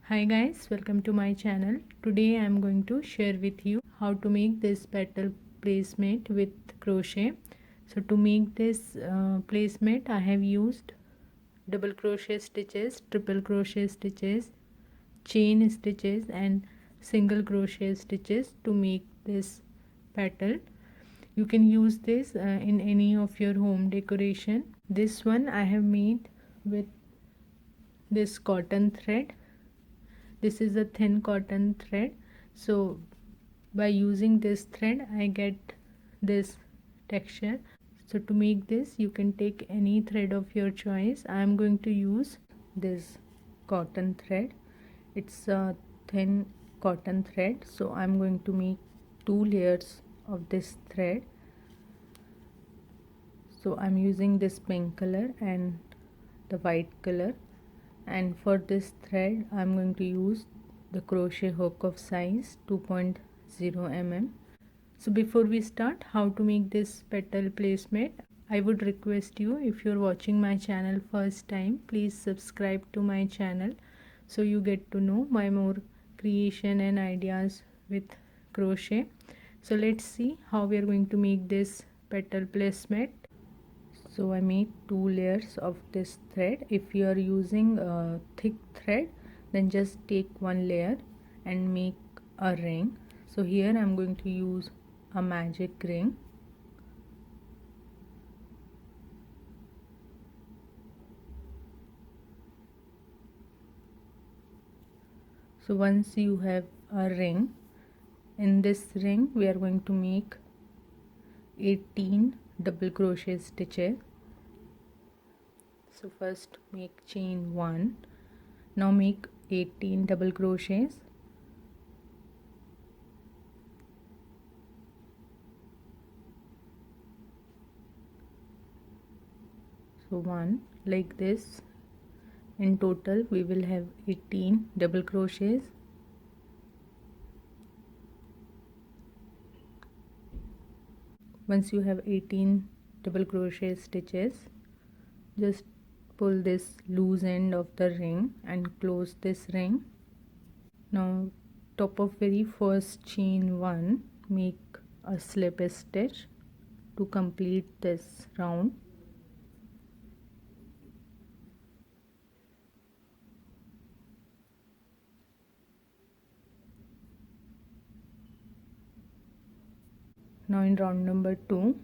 Hi guys, welcome to my channel. Today I am going to share with you how to make this petal placemat with crochet. So to make this placemat I have used double crochet stitches, triple crochet stitches, chain stitches and single crochet stitches to make this petal. You can use this in any of your home decoration. This one I have made with this cotton thread. This is a thin cotton thread, so by using this thread I get this texture. So to make this you can take any thread of your choice. I am going to use this cotton thread. It's a thin cotton thread, so I'm going to make 2 layers of this thread. So I'm using this pink color and the white color, and for this thread I'm going to use the crochet hook of size 2.0 mm. So before we start how to make this petal placemat, I would request you, if you're watching my channel first time, please subscribe to my channel so you get to know my more creation and ideas with crochet. So let's see how we are going to make this petal placemat. So I made 2 layers of this thread. If you are using a thick thread, then just take 1 layer and make a ring. So here I'm going to use a magic ring. So once you have a ring, in this ring we are going to make 18 double crochet stitches. So first make chain 1. Now make 18 double crochets. So 1, like this. In total we will have 18 double crochets. Once you have 18 double crochet stitches, just pull this loose end of the ring and close this ring. Now top of very first chain 1, make a slip stitch to complete this round. Now in round number 2,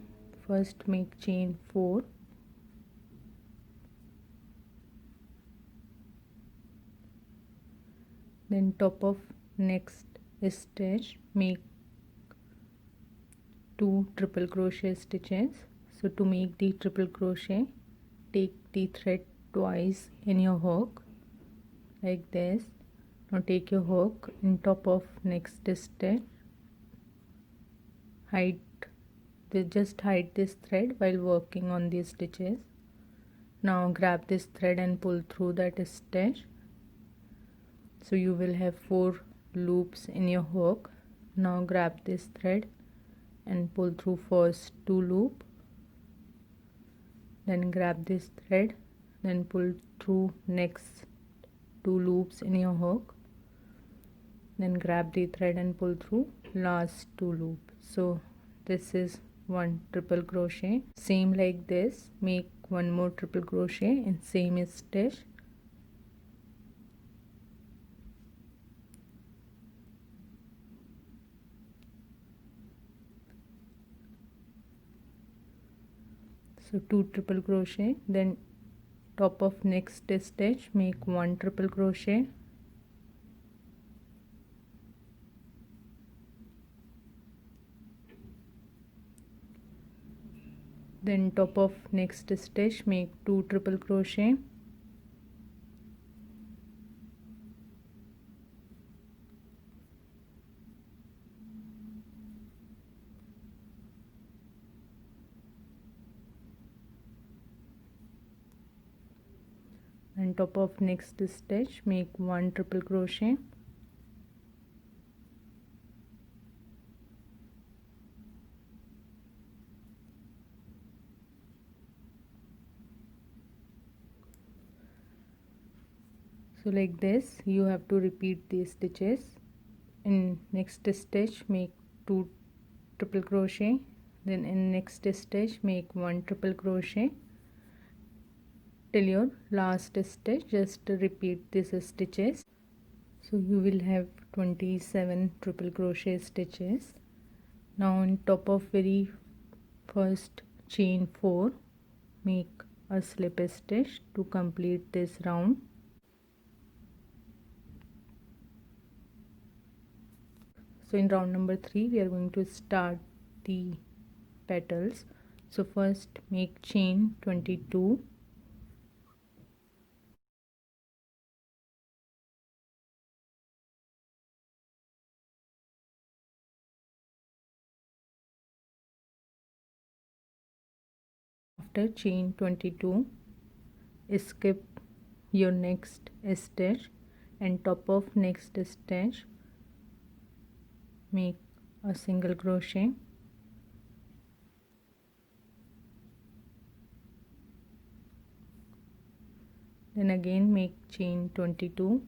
first make chain 4, then top of next stitch make 2 triple crochet stitches. So to make the triple crochet, take the thread twice in your hook like this. Now take your hook in top of next stitch, just hide this thread while working on these stitches. Now grab this thread and pull through that stitch. So you will have 4 loops in your hook. Now grab this thread and pull through first 2 loops, then grab this thread, then pull through next 2 loops in your hook, then grab the thread and pull through last 2 loops. So this is 1 triple crochet. Same like this, make 1 more triple crochet in same stitch. So 2 triple crochet, then top of next stitch make 1 triple crochet, then top of next stitch make 2 triple crochet, and top of next stitch make 1 triple crochet, So like this you have to repeat these stitches. In next stitch make 2 triple crochet, then in next stitch make 1 triple crochet till your last stitch. Just repeat these stitches. So you will have 27 triple crochet stitches. Now on top of very first chain 4 make a slip stitch to complete this round. So in round number 3 we are going to start the petals. So first make chain 22, after chain 22 skip your next stitch and top of next stitch make a single crochet, then again make chain 22,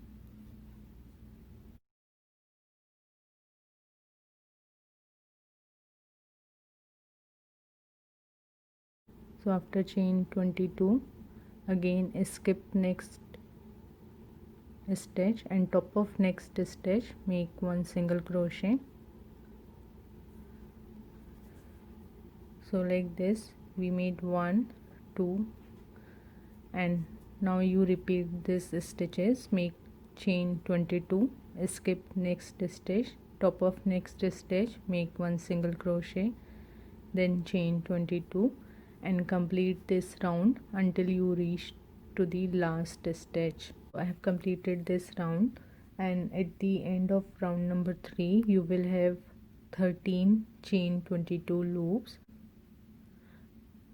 so after chain 22 again skip next stitch and top of next stitch make one single crochet. So like this we made 1 2 and now you repeat these stitches. Make chain 22, skip next stitch, top of next stitch make one single crochet, then chain 22 and complete this round until you reach to the last stitch. I have completed this round, and at the end of round number 3 you will have 13 chain 22 loops.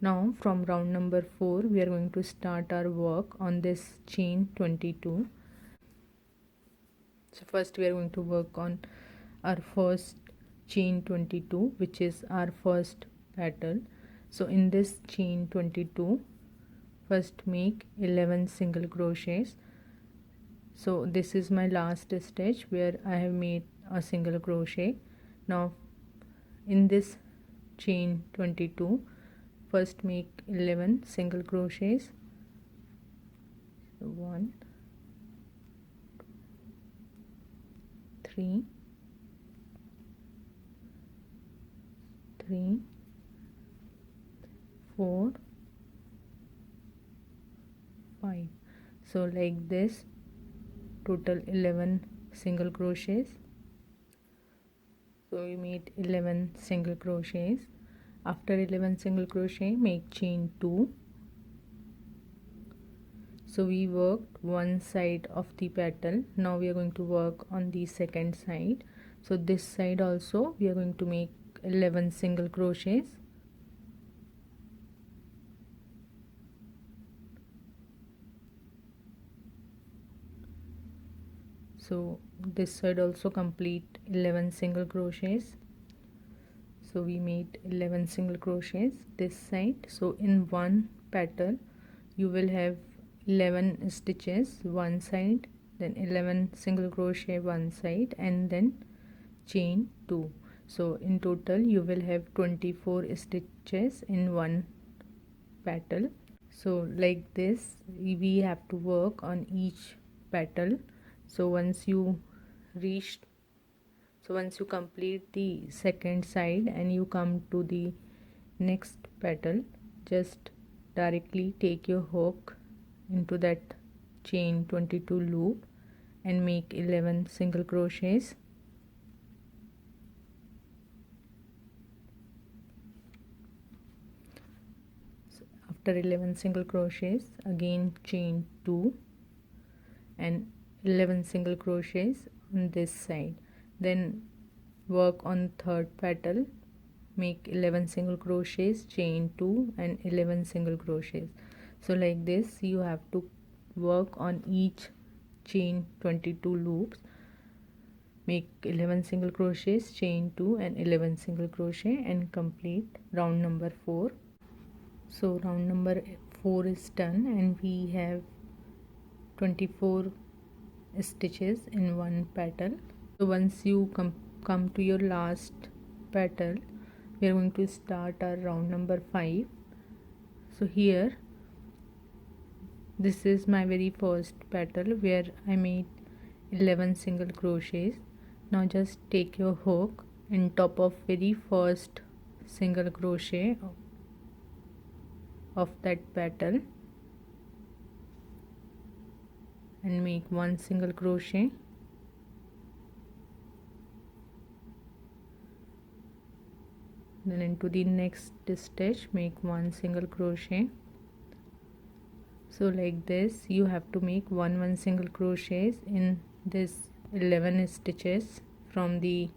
Now from round number 4 we are going to start our work on this chain 22. So first we are going to work on our first chain 22, which is our first petal. So in this chain 22 first make 11 single crochets. So this is my last stitch where I have made a single crochet. Now in this chain 22 first make 11 single crochets. So 1 3 3 4 5. So like this total 11 single crochets. So we made 11 single crochets. After 11 single crochet make chain 2. So we worked one side of the petal. Now we are going to work on the second side. So this side also we are going to make 11 single crochets. So this side also complete 11 single crochets. So we made 11 single crochets this side. So in one petal you will have 11 stitches one side, then 11 single crochet one side, and then chain 2. So in total you will have 24 stitches in one petal. So like this we have to work on each petal. So once you complete the second side and you come to the next petal, just directly take your hook into that chain 22 loop and make 11 single crochets. So after 11 single crochets again chain 2 and 11 single crochets on this side, then work on third petal, make 11 single crochets, chain 2 and 11 single crochets. So like this you have to work on each chain 22 loops, make 11 single crochets, chain 2 and 11 single crochet and complete round number 4. So round number 4 is done and we have 24 stitches in one petal. So once you come to your last petal, we are going to start our round number 5. So here, this is my very first petal where I made 11 single crochets. Now just take your hook and top of very first single crochet of that petal and make one single crochet. Then into the next stitch make one single crochet. So like this you have to make one single crochets in this 11 stitches from the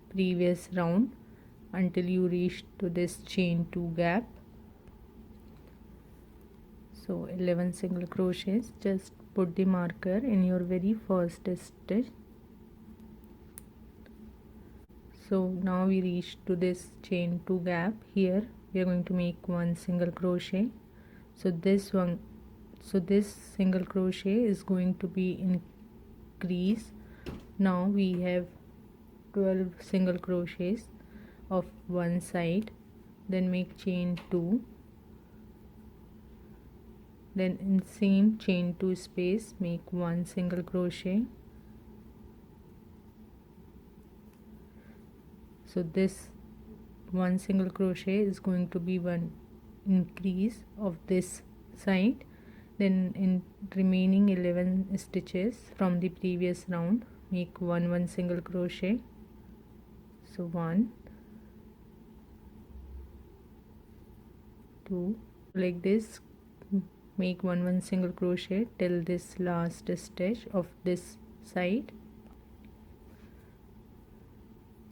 previous round until you reach to this chain 2 gap. So 11 single crochets, just put the marker in your very first stitch. So now we reach to this chain 2 gap. Here we are going to make one single crochet. So this single crochet is going to be increase. Now we have 12 single crochets of one side, then make chain 2, then in same chain 2 space make one single crochet. So this one single crochet is going to be one increase of this side. Then in remaining 11 stitches from the previous round make one single crochet. So 1, 2, like this, make one single crochet till this last stitch of this side.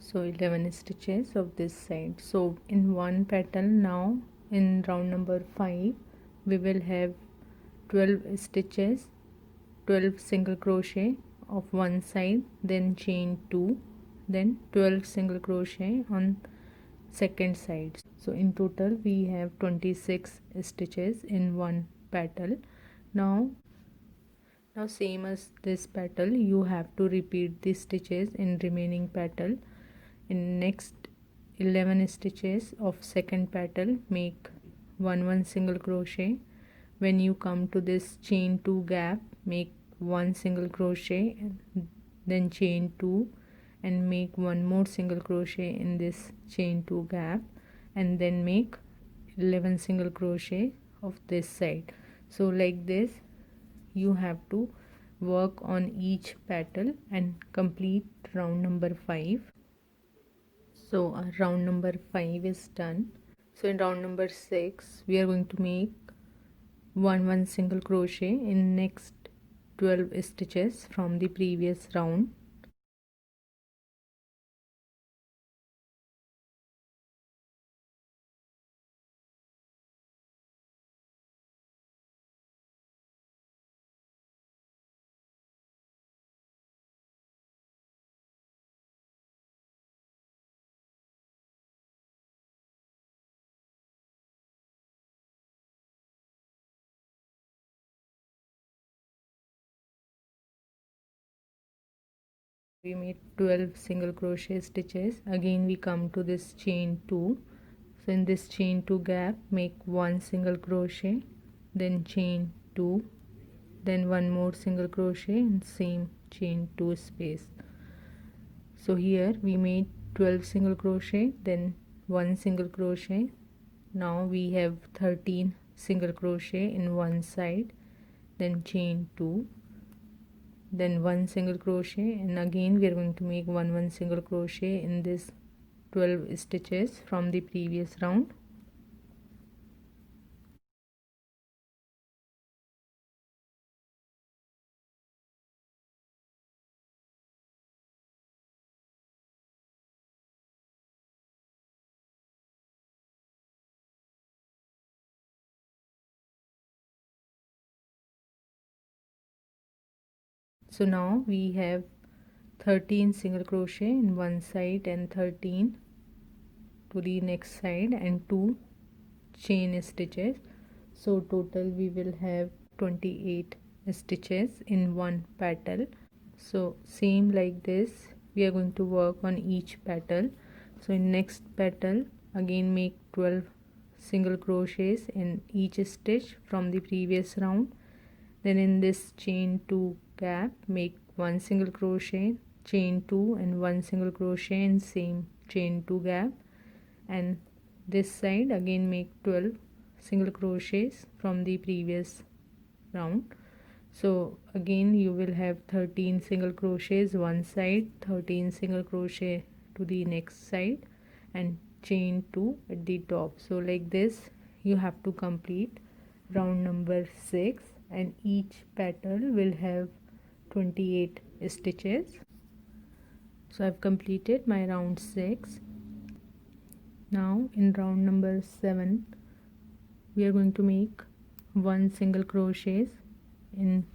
So 11 stitches of this side. So in one petal, now in round number 5 we will have 12 stitches, 12 single crochet of one side, then chain 2, then 12 single crochet on second side. So in total we have 26 stitches in one petal. Now same as this petal, you have to repeat the stitches in remaining petal. In next 11 stitches of second petal make one single crochet. When you come to this chain 2 gap, make one single crochet, then chain 2 and make one more single crochet in this chain 2 gap, and then make 11 single crochet of this side. So like this you have to work on each petal and complete round number 5. So round number 5 is done. So in round number 6 we are going to make one single crochet in next 12 stitches from the previous round. We made 12 single crochet stitches. Again we come to this chain 2. So in this chain 2 gap make one single crochet, then chain 2, then one more single crochet in same chain 2 space. So here we made 12 single crochet, then one single crochet. Now we have 13 single crochet in one side, then chain 2, then one single crochet, and again we are going to make one single crochet in this 12 stitches from the previous round. So now we have 13 single crochet in one side and 13 to the next side and 2 chain stitches. So total we will have 28 stitches in one petal. So same like this we are going to work on each petal. So in next petal again make 12 single crochets in each stitch from the previous round. Then in this chain 2 gap make 1 single crochet, chain 2 and 1 single crochet in same chain 2 gap, and this side again make 12 single crochets from the previous round. So again you will have 13 single crochets one side, 13 single crochet to the next side, and chain 2 at the top. So like this you have to complete round number 6, and each petal will have 28 stitches. So I've completed my round 6. Now in round number 7 we are going to make 1 single crochet in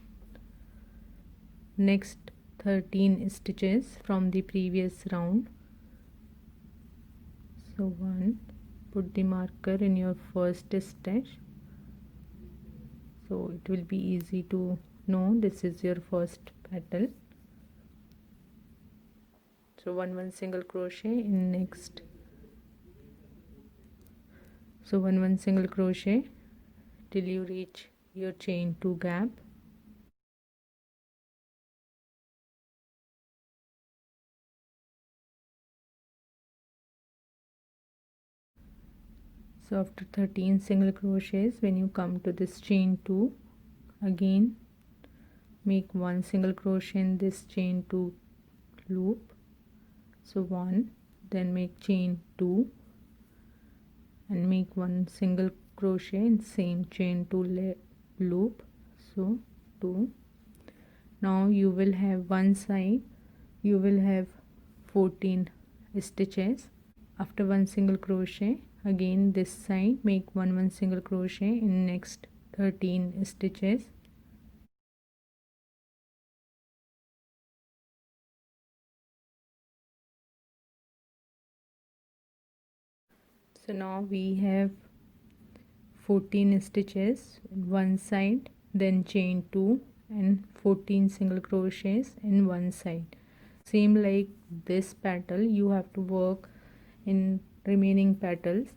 next 13 stitches from the previous round. So 1, put the marker in your first stitch, so it will be easy to know this is your first petal. So 1 single crochet in next, so 1 single crochet till you reach your chain 2 gap. So after 13 single crochets, when you come to this chain 2, again make 1 single crochet in this chain 2 loop. So 1, then make chain 2 and make 1 single crochet in same chain 2 loop. So 2. Now you will have one side, you will have 14 stitches. After 1 single crochet, again this side make 1 single crochet in next 13 stitches. So now we have 14 stitches in one side, then chain 2 and 14 single crochets in one side. Same like this petal you have to work in remaining petals.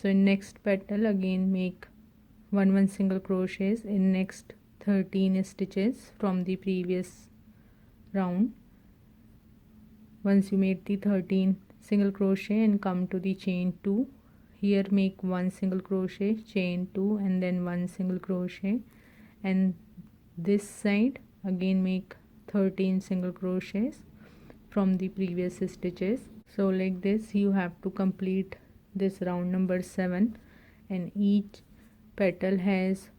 So in next petal again make 1 single crochets in next 13 stitches from the previous round. Once you made the 13 single crochet and come to the chain 2, here make 1 single crochet, chain 2 and then 1 single crochet, and this side again make 13 single crochets from the previous stitches. So like this you have to complete this round number 7, and each petal has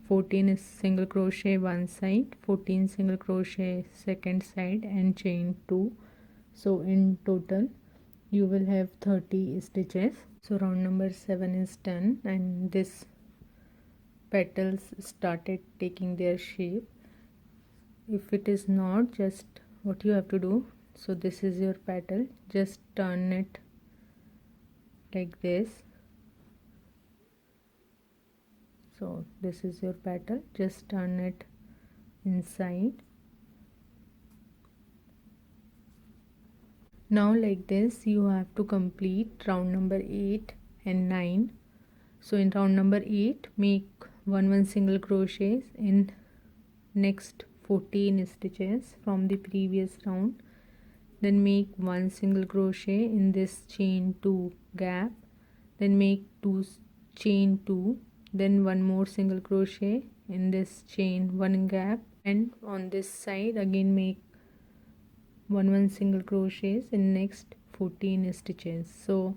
14 single crochet one side, 14 single crochet second side, and chain 2. So in total you will have 30 stitches. So round number 7 is done, and this petals started taking their shape. If it is not, just what you have to do, so this is your petal, just turn it like this. So this is your petal, just turn it inside. Now like this you have to complete round number 8 and 9. So in round number 8 make 1 single crochets in next 14 stitches from the previous round, then make 1 single crochet in this chain 2 gap, then make 2 chain 2, then 1 more single crochet in this chain 1 gap, and on this side again make 1 single crochets in next 14 stitches. So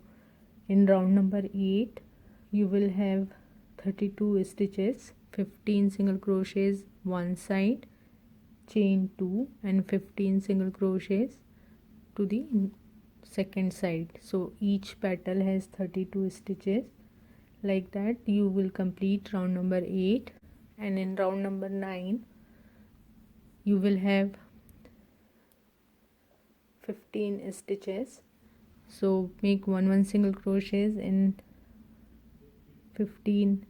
in round number 8 you will have 32 stitches, 15 single crochets one side, chain 2 and 15 single crochets to the second side. So each petal has 32 stitches. Like that you will complete round number 8, and in round number 9 you will have 15 stitches. So make 1 single crochets in 15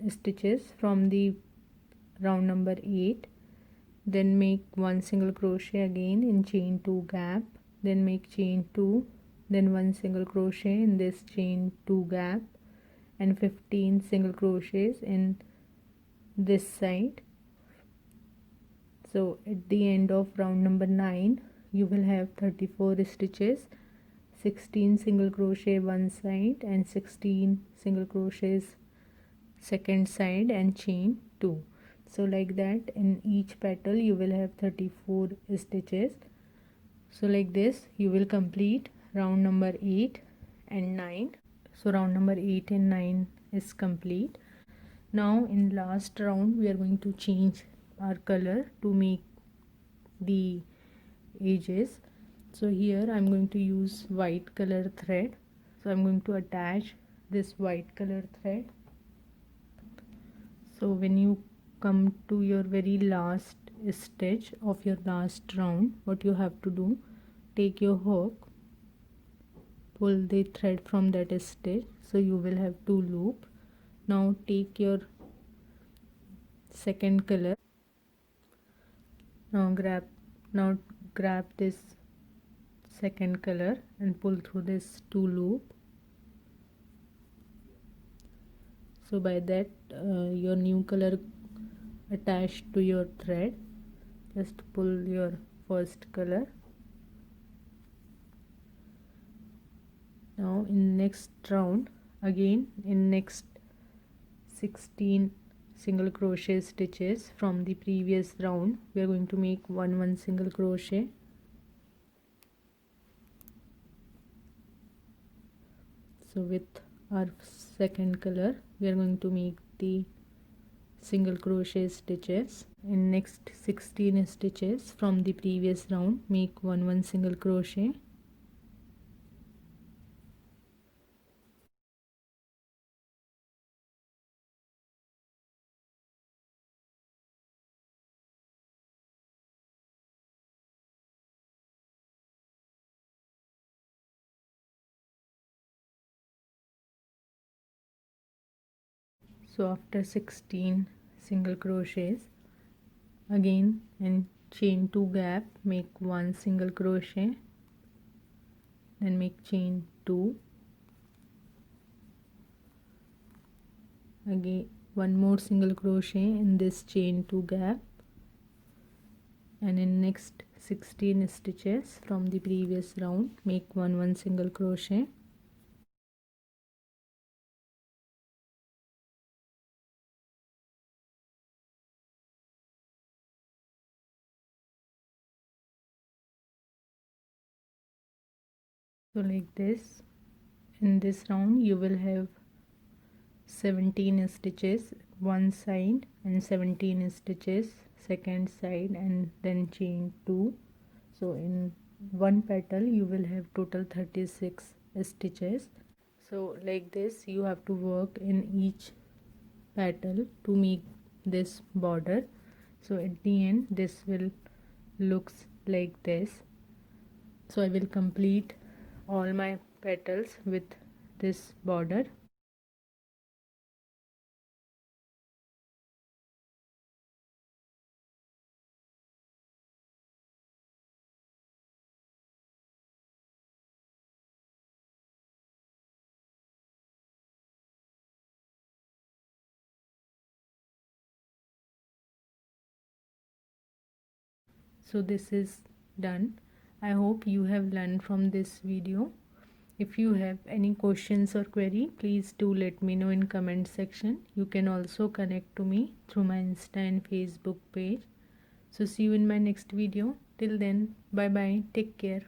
stitches from the round number 8, then make 1 single crochet again in chain 2 gap, then make chain 2, then 1 single crochet in this chain 2 gap, and 15 single crochets in this side. So at the end of round number 9 you will have 34 stitches, 16 single crochet one side and 16 single crochets second side, and chain 2. So like that in each petal you will have 34 stitches. So like this you will complete round number 8 and 9. So round number 8 and 9 is complete. Now in last round we are going to change our color to make the edges. So here I'm going to use white color thread. So I'm going to attach this white color thread. So when you come to your very last stitch of your last round, what you have to do, take your hook, pull the thread from that stitch, so you will have 2 loops. Now take your second color, now grab this second color and pull through this 2 loop. So by that your new color attached to your thread, just pull your first color. Now in next round, again in next 16 single crochet stitches from the previous round, we are going to make one single crochet. So with our second color we are going to make the single crochet stitches. In next 16 stitches from the previous round, make one single crochet. So after 16 single crochets, again in chain 2 gap make 1 single crochet, then make chain 2, again 1 more single crochet in this chain 2 gap, and in next 16 stitches from the previous round make one single crochet. So like this, in this round you will have 17 stitches one side and 17 stitches second side, and then chain 2. So in one petal you will have total 36 stitches. So like this you have to work in each petal to make this border. So at the end this will looks like this. So I will complete all my petals with this border. So this is done. I hope you have learned from this video. If you have any questions or query, please do let me know in comment section. You can also connect to me through my Insta and Facebook page. So see you in my next video. Till then, bye bye. Take care.